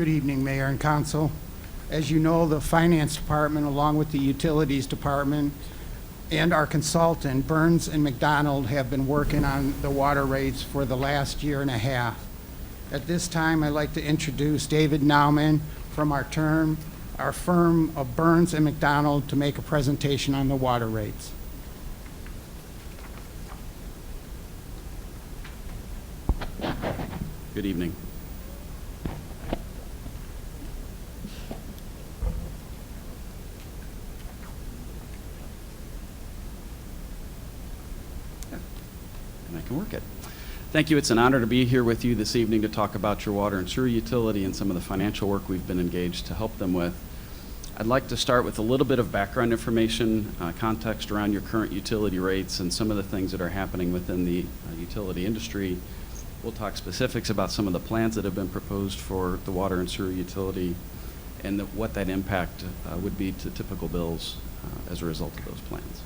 Good evening, Mayor and Council. As you know, the Finance Department, along with the Utilities Department and our consultant, Burns and McDonald, have been working on the water rates for the last year and a half. At this time, I'd like to introduce David Nauman from our firm of Burns and McDonald to make a presentation on the water rates. Good evening. And I can work it. Thank you. It's an honor to be here with you this evening to talk about your water and sewer utility and some of the financial work we've been engaged to help them with. I'd like to start with a little bit of background information, context around your current utility rates and some of the things that are happening within the utility industry. We'll talk specifics about some of the plans that have been proposed for the water and sewer utility and what that impact would be to typical bills as a result of those plans.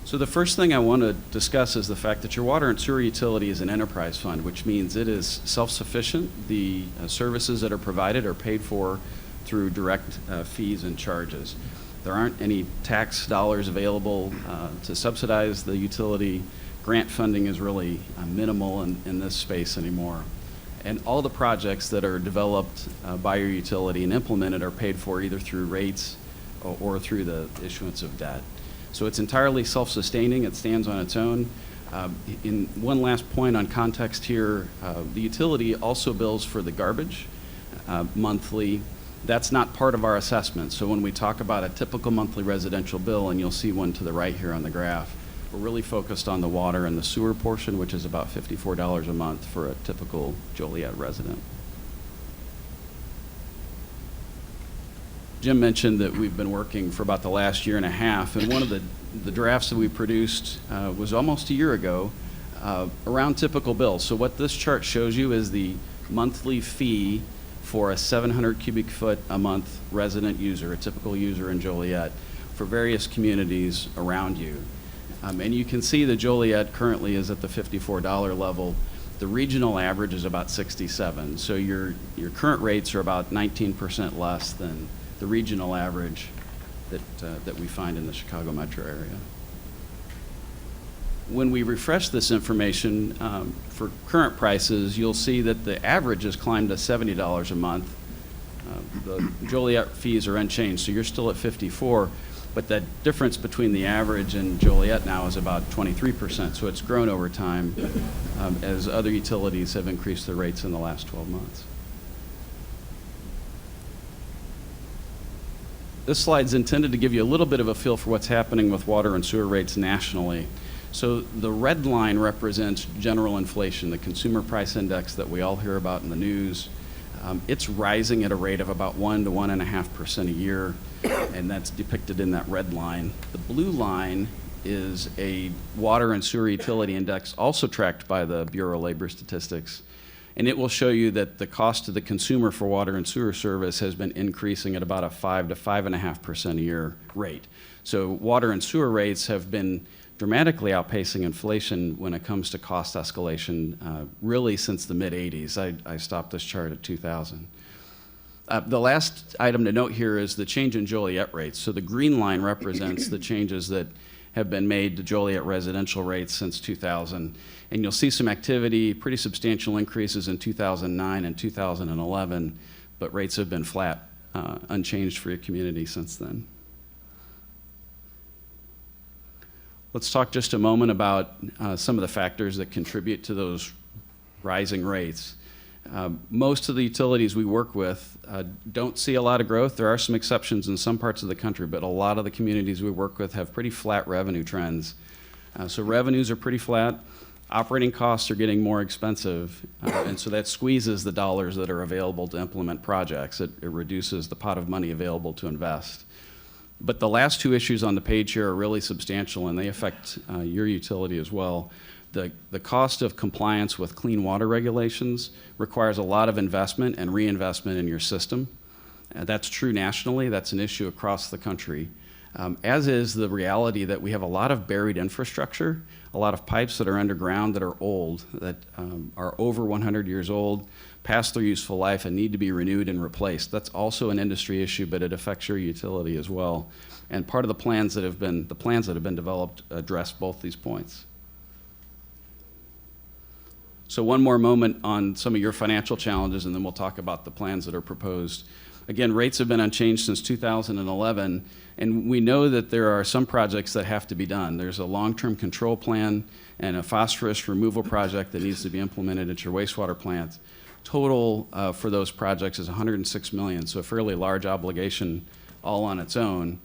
So the first thing I want to discuss is the fact that your water and sewer utility is an enterprise fund, which means it is self-sufficient. The services that are provided are paid for through direct fees and charges. There aren't any tax dollars available to subsidize the utility. Grant funding is really minimal in this space anymore. And all the projects that are developed by your utility and implemented are paid for either through rates or through the issuance of debt. So it's entirely self-sustaining. It stands on its own. In one last point on context here, the utility also bills for the garbage monthly. That's not part of our assessment. So when we talk about a typical monthly residential bill, and you'll see one to the right here on the graph, we're really focused on the water and the sewer portion, which is about $54 a month for a typical Joliet resident. Jim mentioned that we've been working for about the last year and a half, and one of the drafts that we produced was almost a year ago around typical bills. So what this chart shows you is the monthly fee for a 700 cubic foot a month resident user, a typical user in Joliet, for various communities around you. And you can see that Joliet currently is at the $54 level. The regional average is about $67. So your current rates are about 19% less than the regional average that we find in the Chicago metro area. When we refresh this information for current prices, you'll see that the average has climbed to $70 a month. The Joliet fees are unchanged, so you're still at 54, but that difference between the average and Joliet now is about 23%, so it's grown over time as other utilities have increased their rates in the last 12 months. This slide's intended to give you a little bit of a feel for what's happening with water and sewer rates nationally. So the red line represents general inflation, the consumer price index that we all hear about in the news. It's rising at a rate of about 1 to 1.5% a year, and that's depicted in that red line. The blue line is a water and sewer utility index, also tracked by the Bureau of Labor Statistics. And it will show you that the cost to the consumer for water and sewer service has been increasing at about a 5 to 5.5% a year rate. So water and sewer rates have been dramatically outpacing inflation when it comes to cost escalation, really since the mid-'80s. I stopped this chart at 2000. The last item to note here is the change in Joliet rates. So the green line represents the changes that have been made to Joliet residential rates since 2000. And you'll see some activity, pretty substantial increases in 2009 and 2011, but rates have been flat, unchanged for your community since then. Let's talk just a moment about some of the factors that contribute to those rising rates. Most of the utilities we work with don't see a lot of growth. There are some exceptions in some parts of the country, but a lot of the communities we work with have pretty flat revenue trends. So revenues are pretty flat. Operating costs are getting more expensive, and so that squeezes the dollars that are available to implement projects. It reduces the pot of money available to invest. But the last two issues on the page here are really substantial, and they affect your utility as well. The cost of compliance with clean water regulations requires a lot of investment and reinvestment in your system. That's true nationally. That's an issue across the country. As is the reality that we have a lot of buried infrastructure a lot of pipes that are underground that are old, that are over 100 years old, past their useful life, and need to be renewed and replaced. That's also an industry issue, but it affects your utility as well. And part of the plans that have been developed address both these points. So one more moment on some of your financial challenges, and then we'll talk about the plans that are proposed. Again, rates have been unchanged since 2011, and we know that there are some projects that have to be done. There's a long-term control plan and a phosphorus removal project that needs to be implemented at your wastewater plant. Total for those projects is $106 million, so a fairly large obligation all on its own,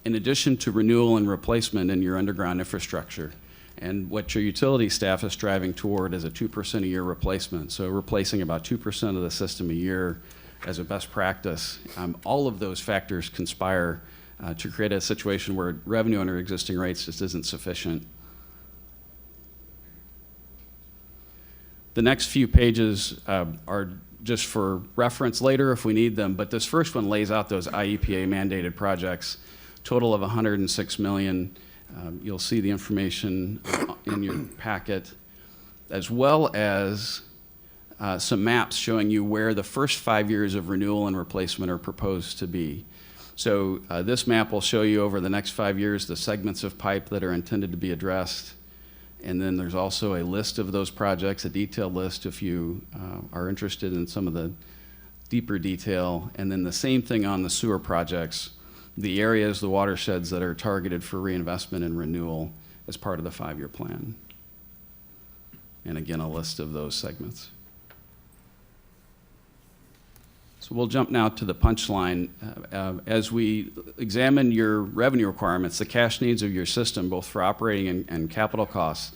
in addition to renewal and replacement in your underground infrastructure. And what your utility staff is striving toward is a 2% a year replacement, so replacing about 2% of the system a year as a best practice. All of those factors conspire to create a situation where revenue under existing rates just isn't sufficient. The next few pages are just for reference later if we need them, but this first one lays out those IEPA mandated projects, total of $106 million. You'll see the information in your packet, as well as some maps showing you where the first 5 years of renewal and replacement are proposed to be. So this map will show you over the next 5 years the segments of pipe that are intended to be addressed. And then there's also a list of those projects, a detailed list if you are interested in some of the deeper detail. And then the same thing on the sewer projects, the areas, the watersheds that are targeted for reinvestment and renewal as part of the 5-year plan. And again, a list of those segments. So we'll jump now to the punchline. As we examine your revenue requirements, the cash needs of your system, both for operating and capital costs,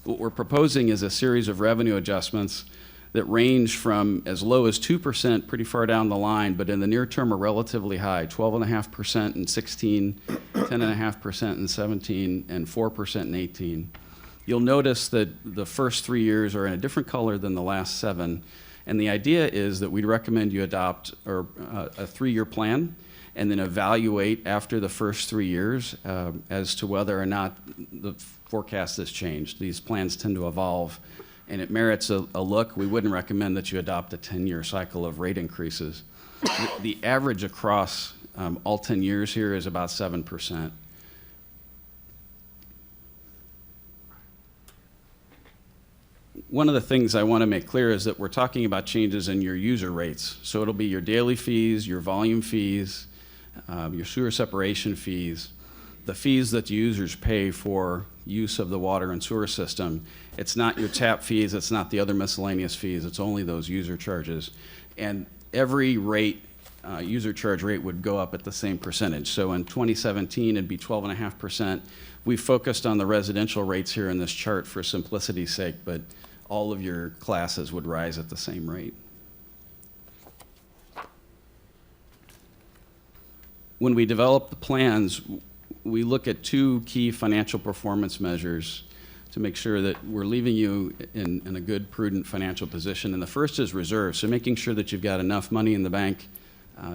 what we're proposing is a series of revenue adjustments that range from as low as 2% pretty far down the line, but in the near term are relatively high, 12.5% in 16, 10.5% in 17, and 4% in 18. You'll notice that the first 3 years are in a different color than the last 7. And the idea is that we'd recommend you adopt a 3-year plan and then evaluate after the first 3 years as to whether or not the forecast has changed. These plans tend to evolve, and it merits a look. We wouldn't recommend that you adopt a 10-year cycle of rate increases. The average across all 10 years here is about 7%. One of the things I want to make clear is that we're talking about changes in your user rates. So it'll be your daily fees, your volume fees, your sewer separation fees, the fees that users pay for use of the water and sewer system. It's not your tap fees, it's not the other miscellaneous fees, it's only those user charges. And every rate, user charge rate would go up at the same percentage. So in 2017, it'd be 12.5%. We focused on the residential rates here in this chart for simplicity's sake, but all of your classes would rise at the same rate. When we develop the plans, we look at 2 key financial performance measures to make sure that we're leaving you in a good, prudent financial position. And the first is reserves, so making sure that you've got enough money in the bank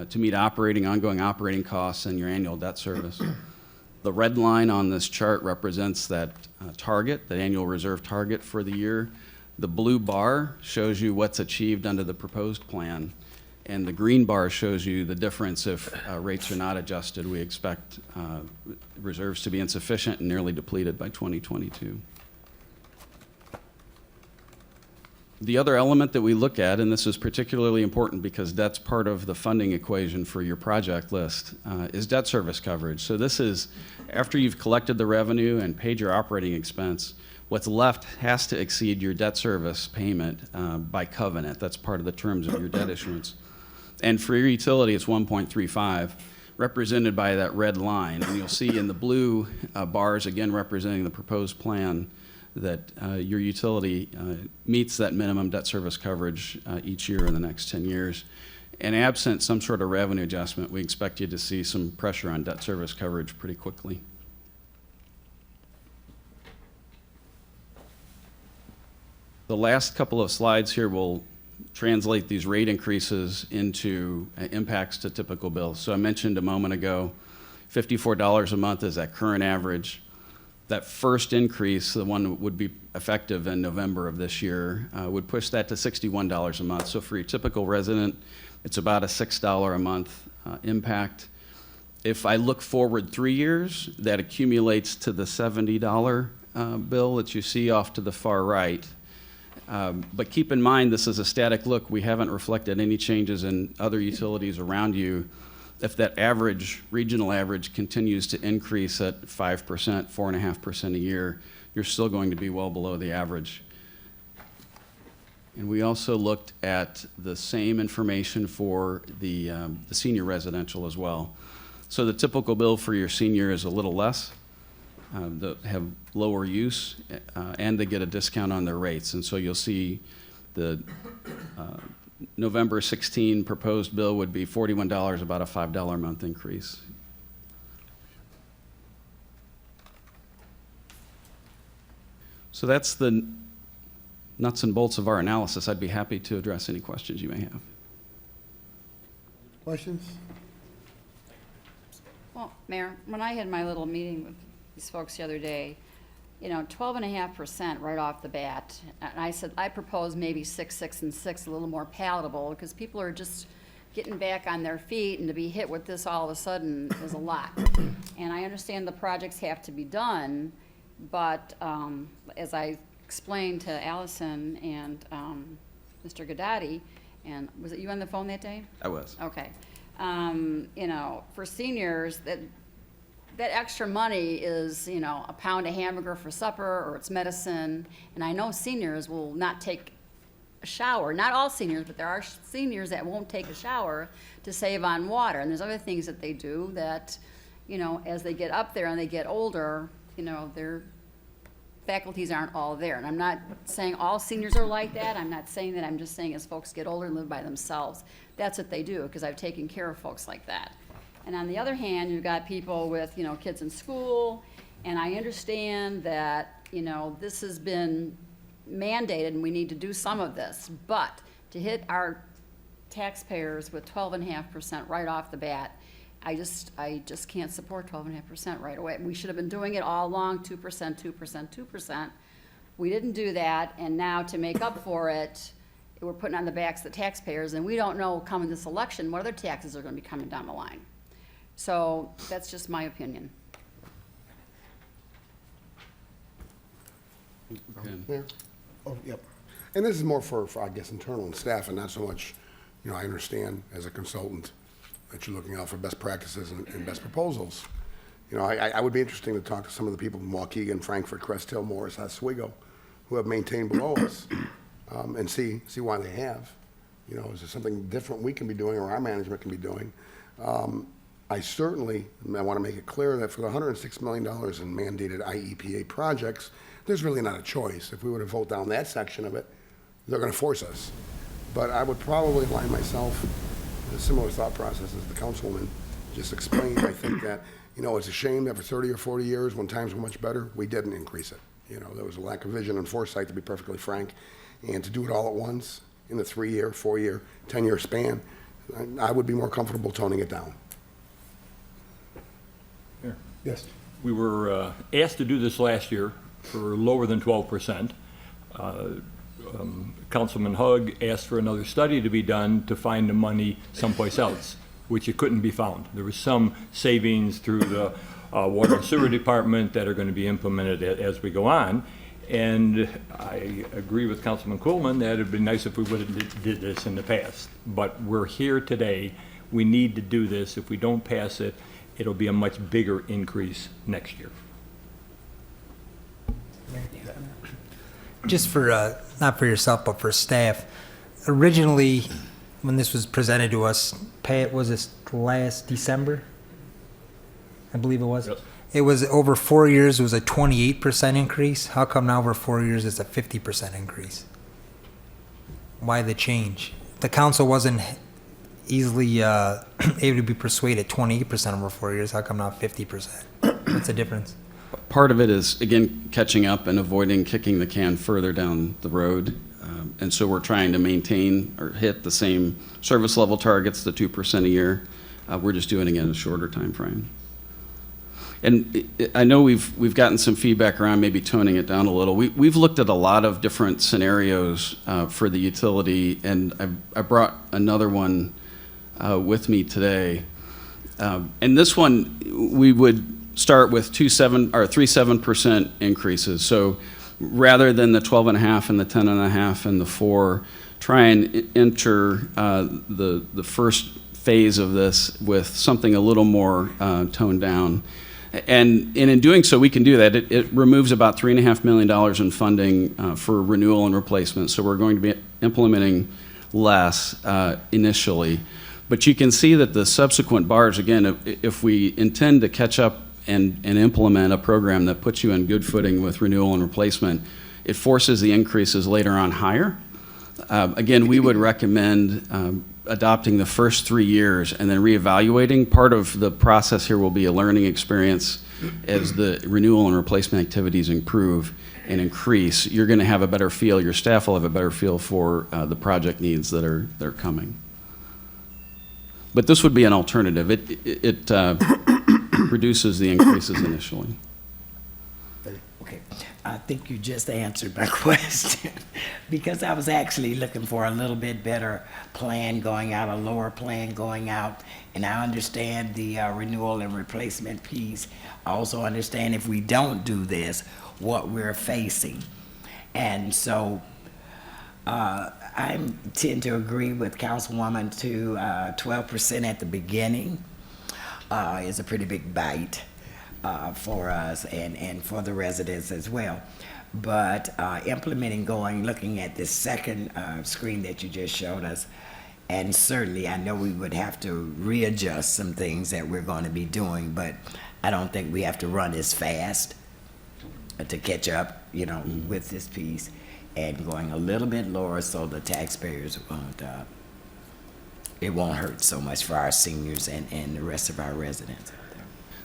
to meet ongoing operating costs and your annual debt service. The red line on this chart represents that target, that annual reserve target for the year. The blue bar shows you what's achieved under the proposed plan, and the green bar shows you the difference if rates are not adjusted. We expect reserves to be insufficient and nearly depleted by 2022. The other element that we look at, and this is particularly important because that's part of the funding equation for your project list, is debt service coverage. So this is after you've collected the revenue and paid your operating expense, what's left has to exceed your debt service payment by covenant. That's part of the terms of your debt issuance. And for your utility, it's 1.35, represented by that red line. And you'll see in the blue bars, again representing the proposed plan, that your utility meets that minimum debt service coverage each year in the next 10 years. And absent some sort of revenue adjustment, we expect you to see some pressure on debt service coverage pretty quickly. The last couple of slides here will translate these rate increases into impacts to typical bills. So I mentioned a moment ago, $54 a month is that current average. That first increase, the one that would be effective in November of this year, would push that to $61 a month. So for your typical resident, it's about a $6 a month impact. If I look forward 3 years, that accumulates to the $70 bill that you see off to the far right. But keep in mind, this is a static look. We haven't reflected any changes in other utilities around you. If that average, regional average, continues to increase at 5%, 4.5% a year, you're still going to be well below the average. And we also looked at the same information for the senior residential as well. So the typical bill for your senior is a little less. They have lower use, and they get a discount on their rates. And so you'll see the November 16 proposed bill would be $41, about a $5 a month increase. So that's the nuts and bolts of our analysis. I'd be happy to address any questions you may have. Questions? Well, Mayor, when I had my little meeting with these folks the other day, 12.5% right off the bat. And I said, I propose maybe 6, 6, and 6, a little more palatable, because people are just getting back on their feet, and to be hit with this all of a sudden is a lot. And I understand the projects have to be done, but as I explained to Allison and Mr. Gadati, and was it you on the phone that day? I was. Okay. For seniors, that extra money is, a pound of hamburger for supper, or it's medicine. And I know seniors will not take a shower. Not all seniors, but there are seniors that won't take a shower to save on water. And there's other things that they do that, as they get up there and they get older, their faculties aren't all there. And I'm not saying all seniors are like that. I'm not saying that. I'm just saying as folks get older and live by themselves, that's what they do, because I've taken care of folks like that. And on the other hand, you've got people with, kids in school, and I understand that, this has been mandated and we need to do some of this, but to hit our taxpayers with 12.5% right off the bat, I just can't support 12.5% right away. We should have been doing it all along, 2%, 2%, 2%. We didn't do that, and now to make up for it, we're putting on the backs of the taxpayers, and we don't know coming this election what other taxes are going to be coming down the line. So that's just my opinion. Okay. Mayor? Oh, yep. And this is more for, I guess, internal and staff, and not so much, I understand as a consultant that you're looking out for best practices and best proposals. I would be interested to talk to some of the people from Waukegan, Frankfurt, Crest Hill, Morris, Oswego, who have maintained below us, and see why they have. Is there something different we can be doing or our management can be doing? I want to make it clear that for the $106 million in mandated IEPA projects, there's really not a choice. If we were to vote down that section of it, they're going to force us. But I would probably align myself with a similar thought process as the councilwoman just explained. I think that, it's a shame that for 30 or 40 years, when times were much better, we didn't increase it. There was a lack of vision and foresight, to be perfectly frank. And to do it all at once in the 3-year, 4-year, 10-year span, I would be more comfortable toning it down. Here. Yes. We were asked to do this last year for lower than 12%. Councilman Hug asked for another study to be done to find the money someplace else, which it couldn't be found. There was some savings through the Water and Sewer Department that are going to be implemented as we go on. And I agree with Councilman Kuhlman that it'd be nice if we would have did this in the past. But we're here today. We need to do this. If we don't pass it, it'll be a much bigger increase next year. Just for, not for yourself, but for staff, originally, when this was presented to us, was this last December? I believe it was. Yes. It was over 4 years, it was a 28% increase. How come now over 4 years it's a 50% increase? Why the change? The council wasn't easily able to be persuaded 28% over 4 years. How come now 50%? What's the difference? Part of it is, again, catching up and avoiding kicking the can further down the road. And so we're trying to maintain or hit the same service level targets, the 2% a year. We're just doing it in a shorter time frame. And I know we've gotten some feedback around maybe toning it down a little. We've looked at a lot of different scenarios for the utility, and I brought another one with me today. And this one, we would start with 3.7% increases. So rather than the 12.5 and the 10.5 and the 4, try and enter the first phase of this with something a little more toned down. And in doing so, we can do that. It removes about $3.5 million in funding for renewal and replacement. So we're going to be implementing less initially. But you can see that the subsequent bars, again, if we intend to catch up and implement a program that puts you in good footing with renewal and replacement, it forces the increases later on higher. Again, we would recommend adopting the first 3 years and then reevaluating. Part of the process here will be a learning experience as the renewal and replacement activities improve and increase. You're going to have a better feel, your staff will have a better feel for the project needs that are coming. But this would be an alternative. It reduces the increases initially. Okay, I think you just answered my question, because I was actually looking for a little bit better plan going out, a lower plan going out, and I understand the renewal and replacement piece. I also understand if we don't do this, what we're facing. And so I tend to agree with Councilwoman to 12% at the beginning is a pretty big bite for us and for the residents as well. But implementing looking at this second screen that you just showed us, and certainly I know we would have to readjust some things that we're going to be doing, but I don't think we have to run as fast to catch up, with this piece, and going a little bit lower so the taxpayers won't, it won't hurt so much for our seniors and the rest of our residents.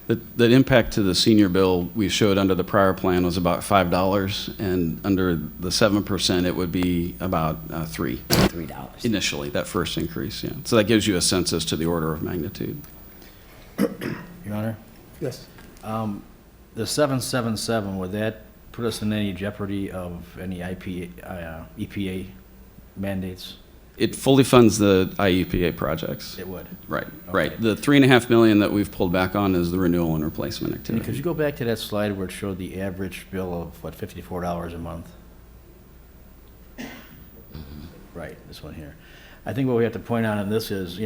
The impact to the senior bill we showed under the prior plan was about $5, and under the 7%, it would be about $3 initially, that first increase, yeah. So that gives you a sense as to the order of magnitude. Your Honor, Yes. the 777, would that put us in any jeopardy of any EPA mandates? It fully funds the IEPA projects. It would. Right, Okay. right. The $3.5 million that we've pulled back on is the renewal and replacement And could activity. you go back to that slide where it showed the average bill of, what, $54 a month? Right, this one here. I think what we have to point out on this is,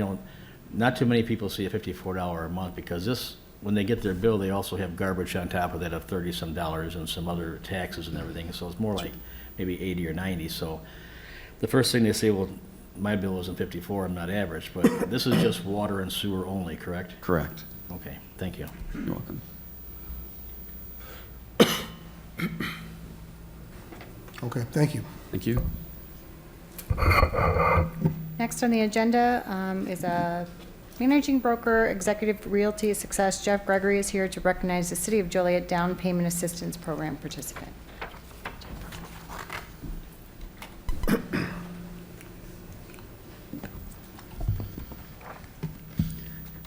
not too many people see a $54 a month, because this, when they get their bill, they also have garbage on top of that of $30-some and some other taxes and everything, so it's more like maybe 80 or 90. So the first thing they say, well, my bill isn't 54, I'm not average, but this is just water and sewer only, correct? Correct. Okay, thank you. You're welcome. Okay, thank you. Thank you. Next on the agenda is a managing broker, executive realty success. Jeff Gregory is here to recognize the City of Joliet Down Payment Assistance Program participant.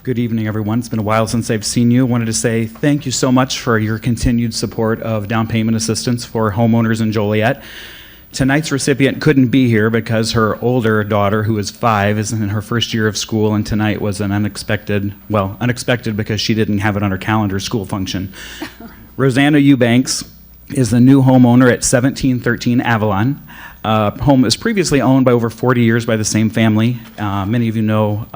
Good evening, everyone. It's been a while since I've seen you. Wanted to say thank you so much for your continued support of down payment assistance for homeowners in Joliet. Tonight's recipient couldn't be here because her older daughter, who is 5, is in her first year of school, and tonight was an unexpected because she didn't have it on her calendar, school function. Rosanna Eubanks is the new homeowner at 1713 Avalon. Home was previously owned by over 40 years by the same family. Many of you know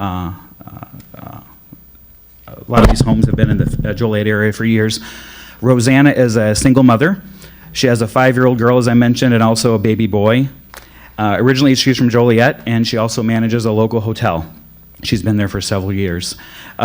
a lot of these homes have been in the Joliet area for years. Rosanna is a single mother. She has a 5-year-old girl, as I mentioned, and also a baby boy. Originally, she's from Joliet, and she also manages a local hotel. She's been there for several years.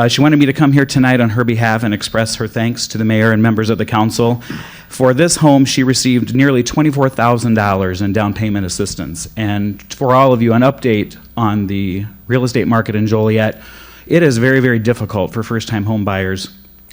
She wanted me to come here tonight on her behalf and express her thanks to the mayor and members of the council. For this home, she received nearly $24,000 in down payment assistance. And for all of you, an update on the real estate market in Joliet. It is very, very difficult for first-time home buyers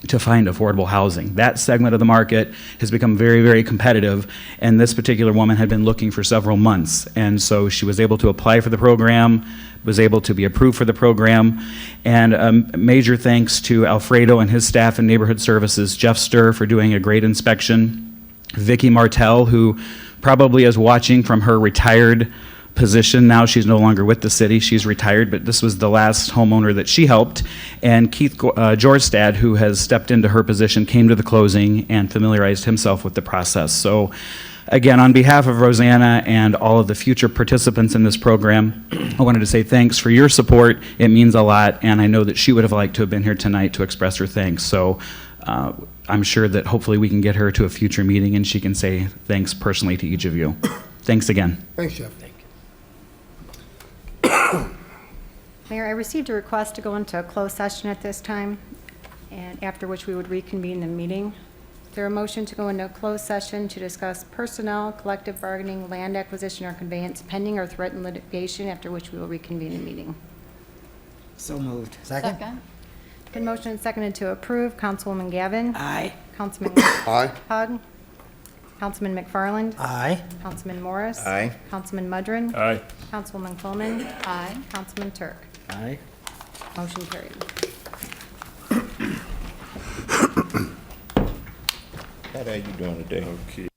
to find affordable housing. That segment of the market has become very, very competitive, and this particular woman had been looking for several months. And so she was able to apply for the program, was able to be approved for the program. And major thanks to Alfredo and his staff in Neighborhood Services, Jeff Sturr for doing a great inspection, Vicki Martell, who probably is watching from her retired position. Now she's no longer with the city, she's retired, but this was the last homeowner that she helped. And Keith Jorstad, who has stepped into her position, came to the closing and familiarized himself with the process. So again, on behalf of Rosanna and all of the future participants in this program, I wanted to say thanks for your support. It means a lot, and I know that she would have liked to have been here tonight to express her thanks. So I'm sure that hopefully we can get her to a future meeting and she can say thanks personally to each of you. Thanks again. Thanks, Jeff. Mayor, I received a request to go into a closed session at this time, and after which we would reconvene the meeting. Is there a motion to go into a closed session to discuss personnel, collective bargaining, land acquisition or conveyance pending or threatened litigation, after which we will reconvene the meeting? So moved. Second? Been motion and seconded to approve. Councilwoman Gavin? Aye. Councilman Aye. Hug? Councilman McFarland? Aye. Councilman Morris? Aye. Councilman Mudrin? Aye. Councilwoman Coleman? Aye. Councilman Turk? Aye. Motion carried. How are you doing today? Okay.